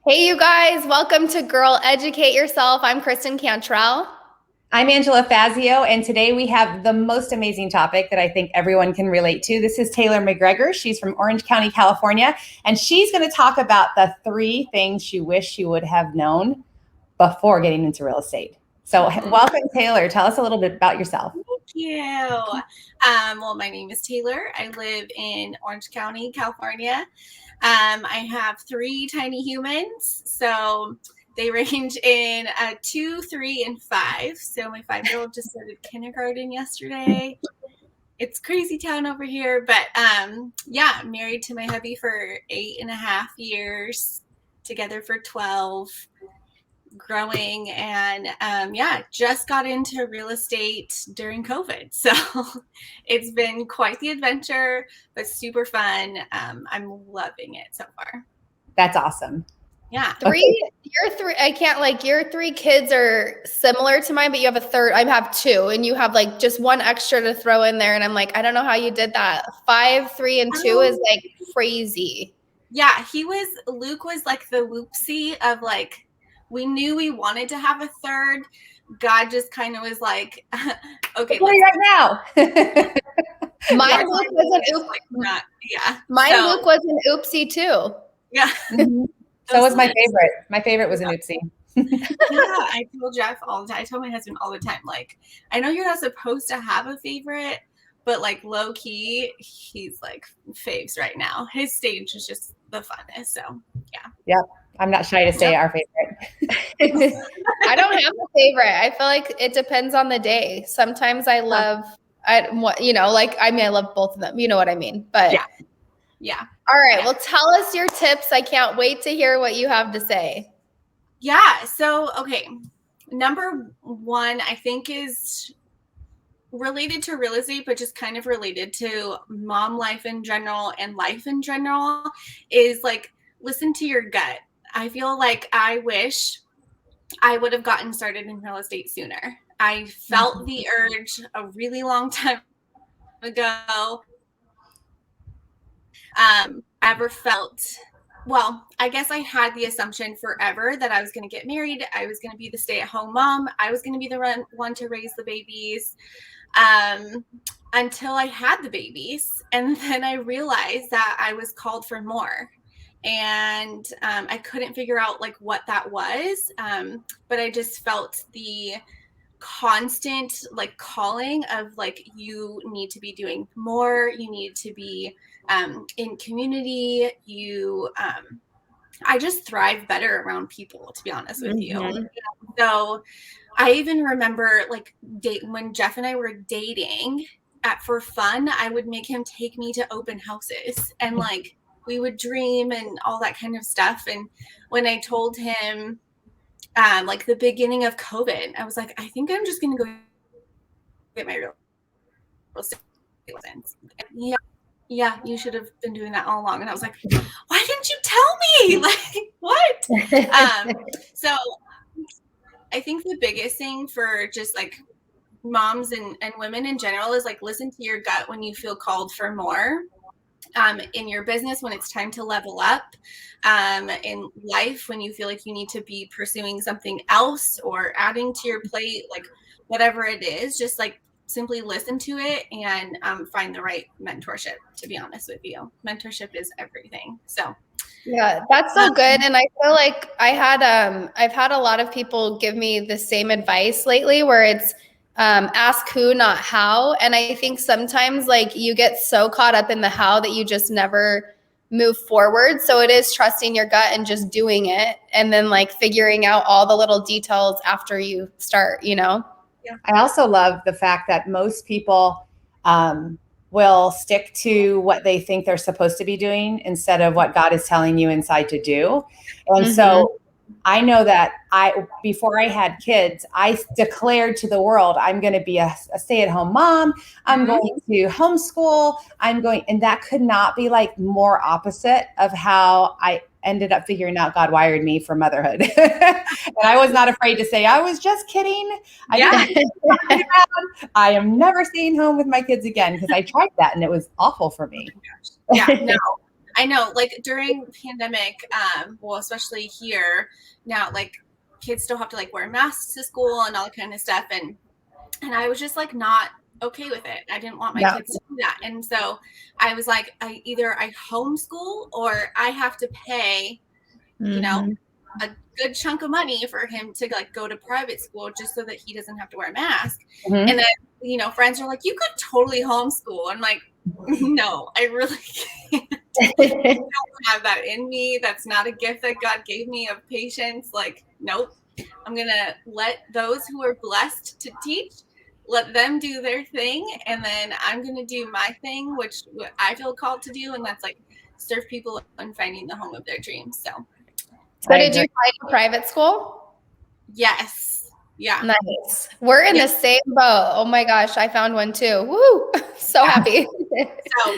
Hey, you guys, welcome to Girl Educate Yourself. I'm Kristen Cantrell. I'm Angela Fazio, and today we have the most amazing topic that I think everyone can relate to. This is Taylor McGregor. She's from Orange County, California, and she's going to talk about the 3 things she wished she would have known before getting into real estate. So, welcome, Taylor. Tell us a little bit about yourself. Thank you. Well, my name is Taylor. I live in Orange County, California. I have 3 tiny humans. So they range in 2, 3, and 5. So my 5-year-old just started kindergarten yesterday. It's crazy town over here. But yeah, I'm married to my hubby for 8.5 years, together for 12. Growing and yeah, just got into real estate during COVID. So it's been quite the adventure, but super fun. I'm loving it so far. That's awesome. Yeah. Your 3 kids are similar to mine, but you have a third. I have 2, and you have like just one extra to throw in there. And I'm like, I don't know how you did that. 5, 3, and 2 is like crazy. Yeah, Luke was like the whoopsie of like, we knew we wanted to have a third. God just kind of was like, okay, right now. My Luke was an Luke was an oopsie too. Yeah. Mm-hmm. So was my favorite. My favorite was an oopsie. Yeah, I told Jeff all the time. I told my husband all the time, like, I know you're not supposed to have a favorite, but like low key, he's like faves right now. His stage is just the funnest. So yeah. Yep. I'm not shy to say our favorite. I don't have a favorite. I feel like it depends on the day. Sometimes I love, I love both of them. You know what I mean? But yeah. All right. Well, tell us your tips. I can't wait to hear what you have to say. Yeah. So, okay. Number 1, I think, is related to real estate, but just kind of related to mom life in general and life in general, is like, listen to your gut. I feel like I wish I would have gotten started in real estate sooner. I felt the urge a really long time ago. Ever felt, well, I guess I had the assumption forever that I was going to get married. I was going to be the stay-at-home mom. I was going to be the one to raise the babies, until I had the babies. And then I realized that I was called for more. And I couldn't figure out like what that was. But I just felt the constant like calling of like, you need to be doing more. You need to be in community. I just thrive better around people, to be honest with you. So I even remember like when Jeff and I were dating, for fun, I would make him take me to open houses and like we would dream and all that kind of stuff. And when I told him like the beginning of COVID, I was like, I think I'm just going to go get my real estate license. Yeah, you should have been doing that all along. And I was like, why didn't you tell me? Like, what? So I think the biggest thing for just like moms and women in general is like, listen to your gut when you feel called for more. In your business, when it's time to level up, in life, when you feel like you need to be pursuing something else or adding to your plate, like whatever it is, just like simply listen to it and find the right mentorship. To be honest with you, mentorship is everything. So yeah, that's so good. And I feel like I've had a lot of people give me the same advice lately, where it's ask who, not how. And I think sometimes like you get so caught up in the how that you just never move forward. So it is trusting your gut and just doing it, and then like figuring out all the little details after you start, you know? Yeah. I also love the fact that most people will stick to what they think they're supposed to be doing instead of what God is telling you inside to do. And so I know that before I had kids, I declared to the world, I'm going to be a stay-at-home mom. I'm going to homeschool. And that could not be like more opposite of how I ended up figuring out God wired me for motherhood. And I was not afraid to say, I was just kidding. I am never staying home with my kids again, because I tried that and it was awful for me. Yeah, no. I know, like during pandemic, well, especially here now, like kids still have to like wear masks to school and all that kind of stuff. And I was just like not okay with it. I didn't want my kids to do that. And so I was like, I homeschool or I have to pay, you know, a good chunk of money for him to like go to private school just so that he doesn't have to wear a mask. And then, you know, friends are like, you could totally homeschool. I'm like, no, I really can't. I don't have that in me. That's not a gift that God gave me of patience. Like, nope. I'm going to let those who are blessed to teach, let them do their thing. And then I'm going to do my thing, which I feel called to do. And that's like serve people and finding the home of their dreams. So did you find a private school? Yes. Yeah. Nice. We're in the same boat. Oh my gosh. I found one too. Woo. So happy.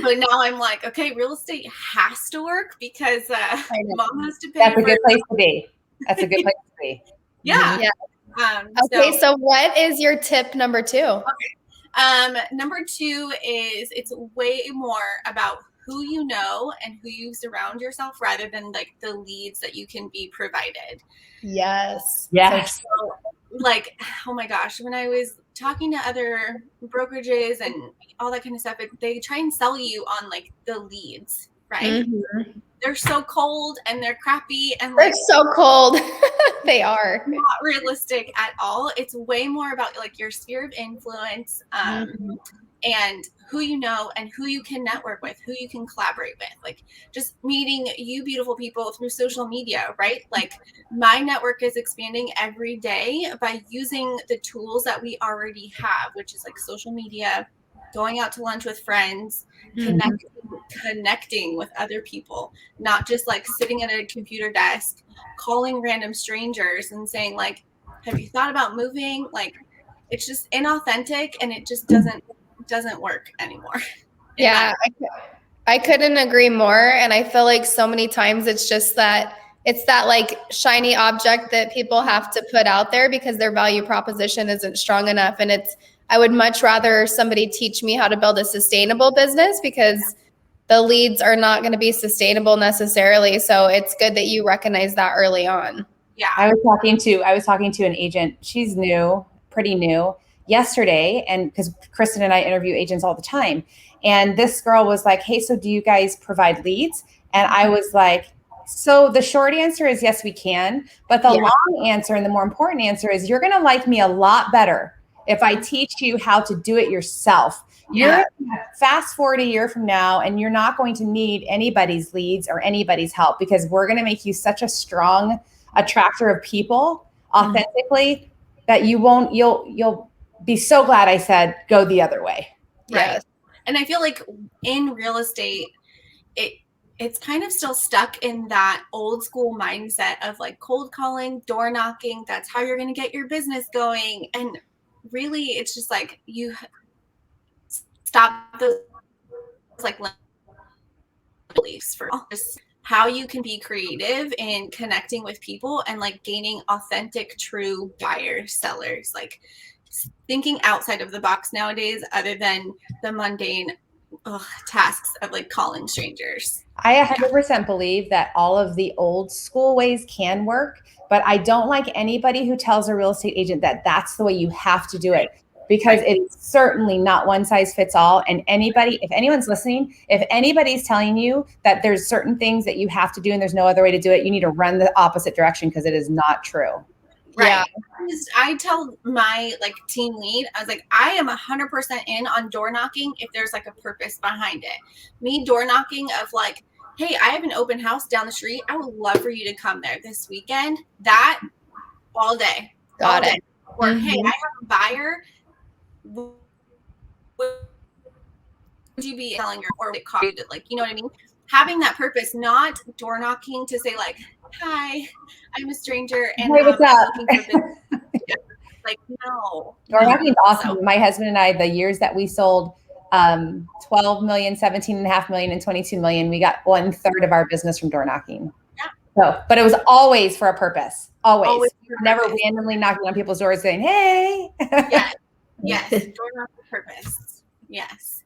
But now I'm like, okay, real estate has to work because mom has to pay. That's a good place to be. That's a good place to be. Yeah. Okay. So what is your tip number 2? Okay. Number 2 is it's way more about who you know and who you surround yourself rather than like the leads that you can be provided. Yes. So, like, oh my gosh, when I was talking to other brokerages and all that kind of stuff, they try and sell you on like the leads, right? They're so cold and they're crappy and they're so cold. They are not realistic at all. It's way more about like your sphere of influence and who you know and who you can network with, who you can collaborate with, like just meeting you beautiful people through social media, right? Like my network is expanding every day by using the tools that we already have, which is like social media, going out to lunch with friends, connecting with other people, not just like sitting at a computer desk, calling random strangers and saying like, have you thought about moving? Like it's just inauthentic and it just doesn't work anymore. Yeah, I couldn't agree more. And I feel like so many times it's just that it's that like shiny object that people have to put out there because their value proposition isn't strong enough. And I would much rather somebody teach me how to build a sustainable business because the leads are not going to be sustainable necessarily. So it's good that you recognize that early on. Yeah. I was talking to an agent. She's new, pretty new, yesterday. And because Kristen and I interview agents all the time. And this girl was like, hey, so do you guys provide leads? And I was like, so the short answer is yes, we can. But the long answer and the more important answer is you're going to like me a lot better if I teach you how to do it yourself. You're fast forward a year from now and you're not going to need anybody's leads or anybody's help because we're going to make you such a strong attractor of people authentically that you'll be so glad I said go the other way. Right. Yes. And I feel like in real estate, it's kind of still stuck in that old school mindset of like cold calling, door knocking. That's how you're going to get your business going. And really, it's just like you stop those like beliefs for just how you can be creative in connecting with people and like gaining authentic, true buyers, sellers, like thinking outside of the box nowadays, other than the mundane tasks of like calling strangers. I 100% believe that all of the old school ways can work, but I don't like anybody who tells a real estate agent that that's the way you have to do it, because it's certainly not one size fits all. And if anyone's listening, if anybody's telling you that there's certain things that you have to do and there's no other way to do it, you need to run the opposite direction because it is not true. Right. Yeah. I tell my like team lead, I was like, I am 100% in on door knocking if there's like a purpose behind it. Me door knocking of like, hey, I have an open house down the street. I would love for you to come there this weekend. That all day. Got it. Or hey, I have a buyer. Would you be selling your or coffee to, like, you know what I mean? Having that purpose, not door knocking to say like, hi, I'm a stranger and hey, what's up? Like, no. Door knocking is awesome. My husband and I, the years that we sold 12 million, 17.5 million, and 22 million, we got 1/3 of our business from door knocking. Yeah. So, but it was always for a purpose. Always never purpose. Randomly knocking on people's doors saying, hey. Yes. Door knocking purpose. Yes.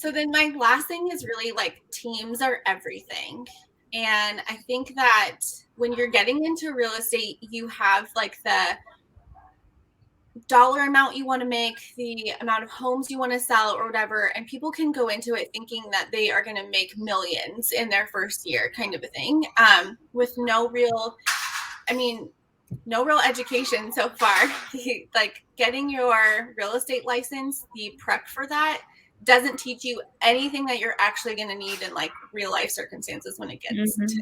So then my last thing is really like teams are everything. And I think that when you're getting into real estate, you have like the dollar amount you want to make, the amount of homes you want to sell or whatever. And people can go into it thinking that they are going to make millions in their first year kind of a thing, with no real education so far. Like getting your real estate license, the prep for that doesn't teach you anything that you're actually going to need in like real life circumstances when it gets to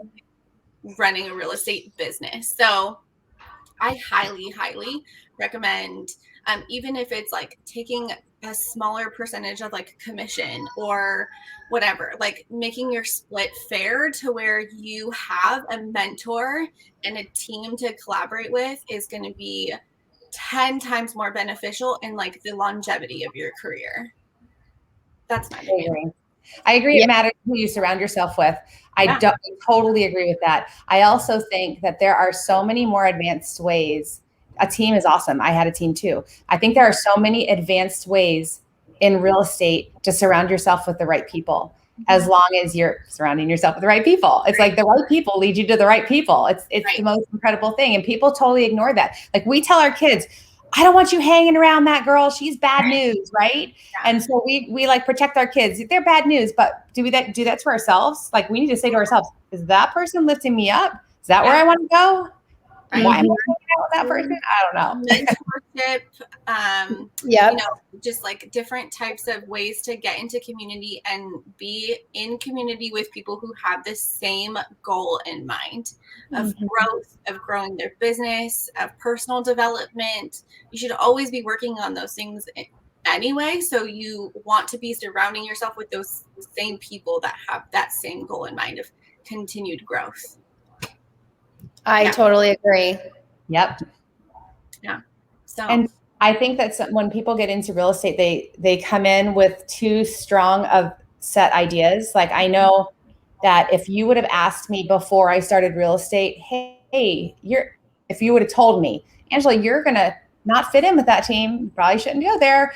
running a real estate business. So I highly, highly recommend, even if it's like taking a smaller percentage of like commission or whatever, like making your split fair to where you have a mentor and a team to collaborate with is going to be 10 times more beneficial in like the longevity of your career. That's my opinion. I agree. It matters who you surround yourself with. I totally agree with that. I also think that there are so many more advanced ways. A team is awesome. I had a team too. I think there are so many advanced ways in real estate to surround yourself with the right people, as long as you're surrounding yourself with the right people. It's like the right people lead you to the right people. It's the most incredible thing. And people totally ignore that. Like we tell our kids, I don't want you hanging around that girl. She's bad news, right? Yeah. And so we like protect our kids. They're bad news, but do that to ourselves? Like we need to say to ourselves, is that person lifting me up? Is that where I want to go? Why am I hanging out with that person? I don't know. Mentorship, just like different types of ways to get into community and be in community with people who have the same goal in mind of growth, of growing their business, of personal development. You should always be working on those things anyway. So you want to be surrounding yourself with those same people that have that same goal in mind of continued growth. I totally agree. Yep. Yeah. So, and I think that when people get into real estate, they come in with too strong of set ideas. Like I know that if you would have asked me before I started real estate, hey, if you would have told me, Angela, you're going to not fit in with that team, you probably shouldn't go there.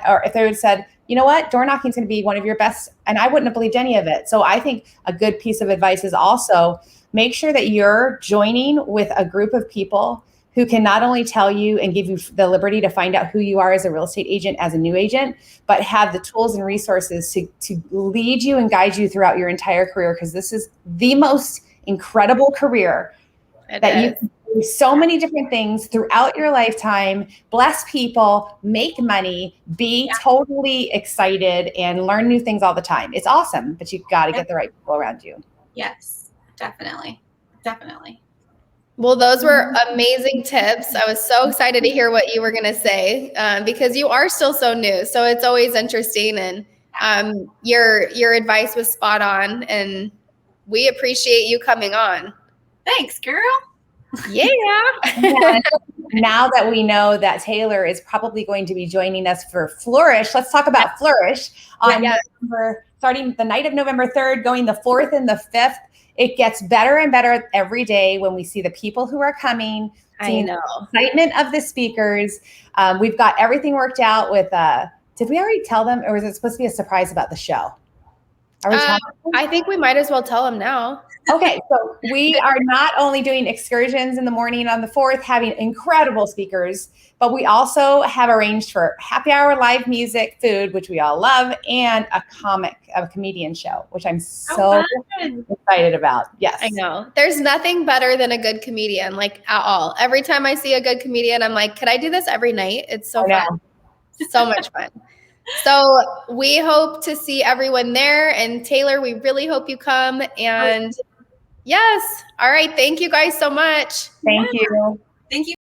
Or if they would have said, you know what, door knocking is going to be one of your best, and I wouldn't have believed any of it. So I think a good piece of advice is also make sure that you're joining with a group of people who can not only tell you and give you the liberty to find out who you are as a real estate agent, as a new agent, but have the tools and resources to lead you and guide you throughout your entire career. Because this is the most incredible career you can do so many different things throughout your lifetime, bless people, make money, be totally excited, and learn new things all the time. It's awesome, but you've got to get the right people around you. Yes. Definitely. Well, those were amazing tips. I was so excited to hear what you were going to say, because you are still so new. So it's always interesting, and your advice was spot on, and we appreciate you coming on. Thanks, girl. Yeah. Now that we know that Taylor is probably going to be joining us for Flourish, let's talk about Flourish on starting the night of November 3rd, going the 4th and the 5th. It gets better and better every day when we see the people who are coming, seeing the excitement of the speakers. We've got everything worked out with, did we already tell them, or was it supposed to be a surprise about the show? I think we might as well tell them now. Okay, so we are not only doing excursions in the morning on the 4th, having incredible speakers, but we also have arranged for happy hour, live music, food, which we all love, and a comedian show, which I'm so excited about. Yes. I know. There's nothing better than a good comedian, like at all. Every time I see a good comedian, I'm like, could I do this every night? It's so fun. So much fun. So we hope to see everyone there. And Taylor, we really hope you come. And yes. All right. Thank you guys so much. Thank you. Thank you.